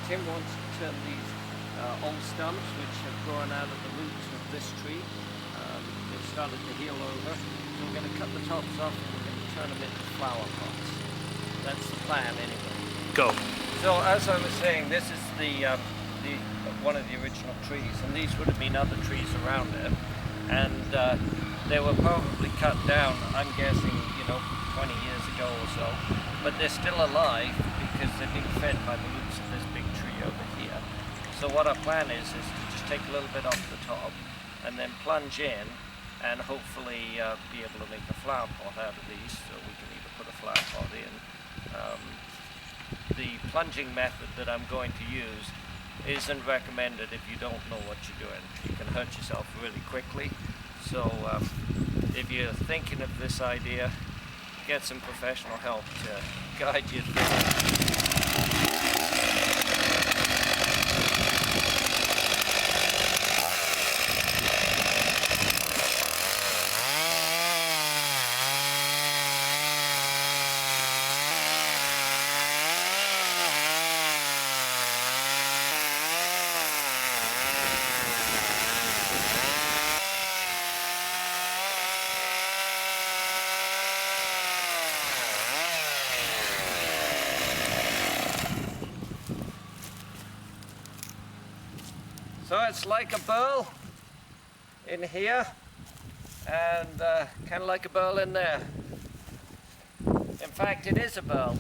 Tim wants to turn these old stumps which have grown out of the roots of this tree. They've started to heal over. So we're going to cut the tops off and we're going to turn them into flower pots. That's the plan anyway. Go. So as I was saying, this is one of the original trees, and these would have been other trees around it, and they were probably cut down, I'm guessing, 20 years ago or so, but they're still alive because they're being fed by the roots of this big tree over here. So what our plan is to just take a little bit off the top and then plunge in and hopefully be able to make a flower pot out of these, so we can either put a flower pot in. The plunging method that I'm going to use isn't recommended if you don't know what you're doing. You can hurt yourself really quickly. So if you're thinking of this idea, get some professional help to guide you through it. So it's like a burl in here and kind of like a burl in there. In fact, it is a burl.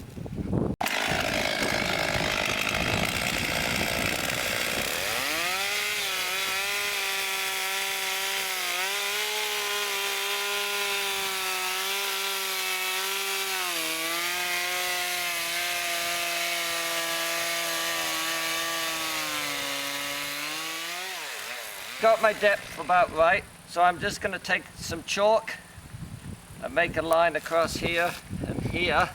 Got my depth about right, so I'm just going to take some chalk and make a line across here and here,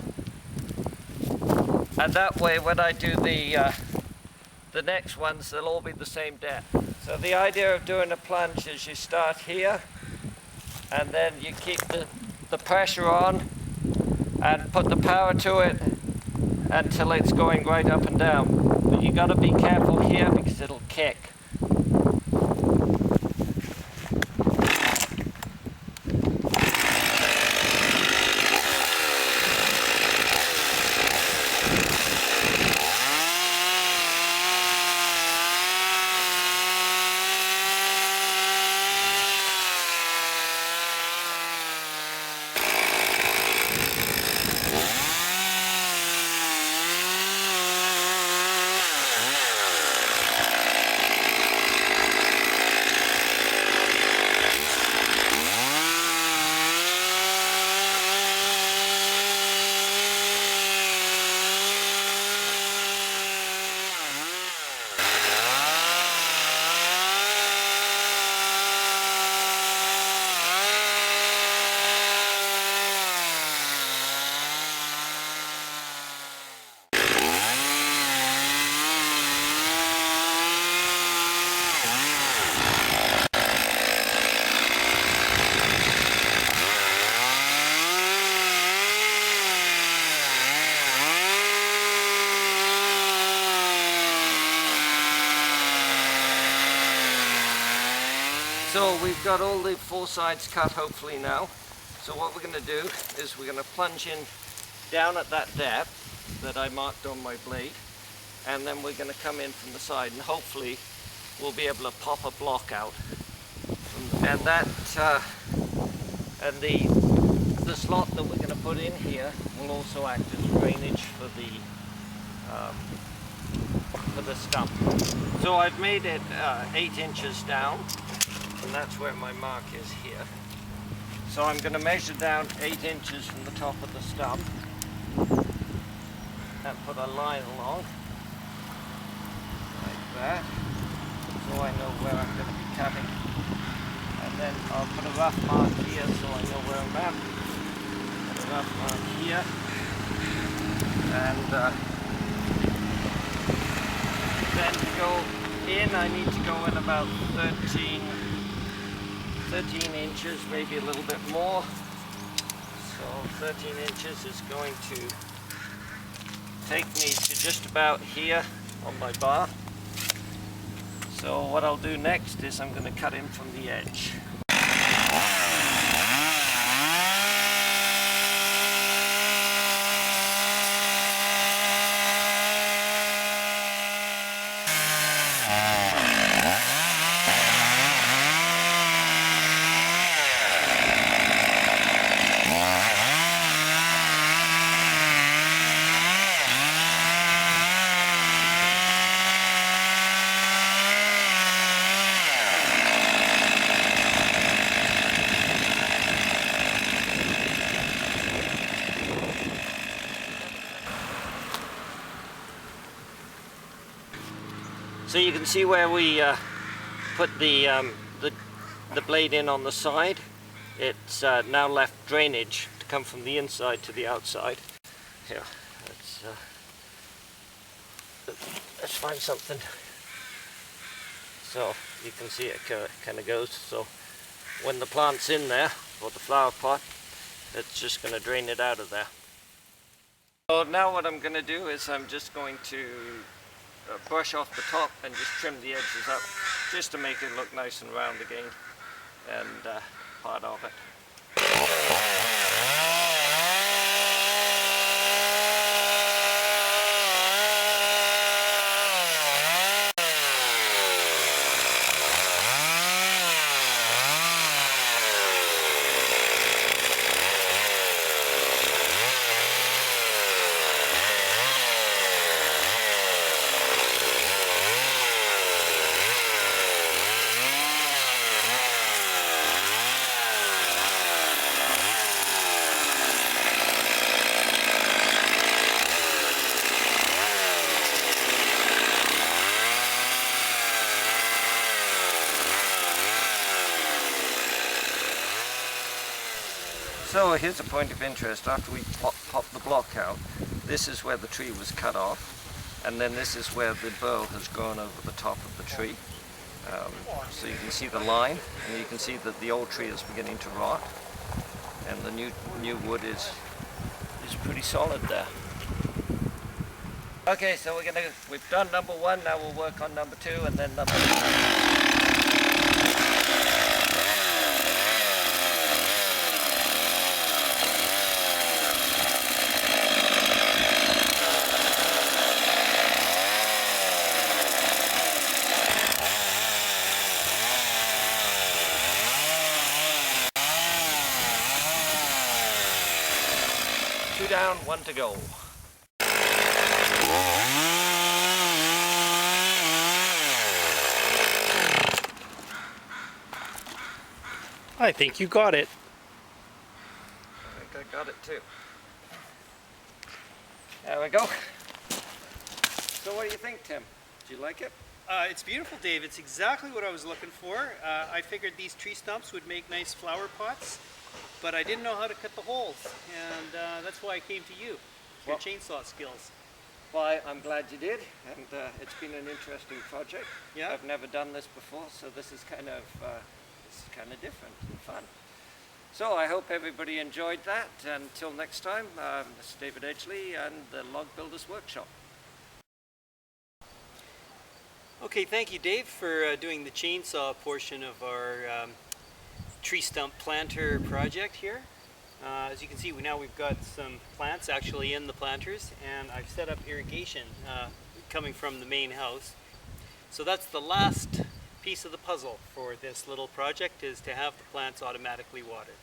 and that way when I do the next ones, they'll all be the same depth. So the idea of doing a plunge is you start here and then you keep the pressure on and put the power to it until it's going right up and down. But you got to be careful here because it'll kick. So we've got all the four sides cut hopefully now. So what we're going to do is we're going to plunge in down at that depth that I marked on my blade, and then we're going to come in from the side and hopefully we'll be able to pop a block out. And that and the slot that we're going to put in here will also act as drainage for the stump. So I've made it 8 inches down, and that's where my mark is here. So I'm going to measure down 8 inches from the top of the stump and put a line along like that, so I know where I'm going to be cutting. And then I'll put a rough mark here so I know where I'm at. Put a rough mark here, and then to go in I need to go in about 13 inches, maybe a little bit more. So 13 inches is going to take me to just about here, on my bar. So what I'll do next is I'm going to cut in from the edge. So you can see where we put the blade in on the side. It's now left drainage to come from the inside to the outside. Here, let's find something. So you can see it kind of goes. So when the plant's in there, or the flower pot, it's just going to drain it out of there. So now what I'm going to do is I'm just going to brush off the top and just trim the edges up, just to make it look nice and round again, and part of it. So here's a point of interest. After we pop the block out, this is where the tree was cut off, and then this is where the burl has grown over the top of the tree. So you can see the line, and you can see that the old tree is beginning to rot, and the new wood is pretty solid there. Okay, so we've done number one. Now we'll work on number two, and then number three. 2 down, 1 to go. I think you got it. I think I got it too. There we go. So what do you think, Tim? Do you like it? It's beautiful, Dave. It's exactly what I was looking for. I figured these tree stumps would make nice flower pots, but I didn't know how to cut the holes, and that's why I came to you, your chainsaw skills. Well, I'm glad you did, and it's been an interesting project. Yeah. I've never done this before, so this is kind of different and fun. So I hope everybody enjoyed that. Until next time, this is David Edgley and the Log Builders Workshop. Okay, thank you, Dave, for doing the chainsaw portion of our tree stump planter project here. As you can see, we've got some plants actually in the planters, and I've set up irrigation coming from the main house. So that's the last piece of the puzzle for this little project, is to have the plants automatically watered.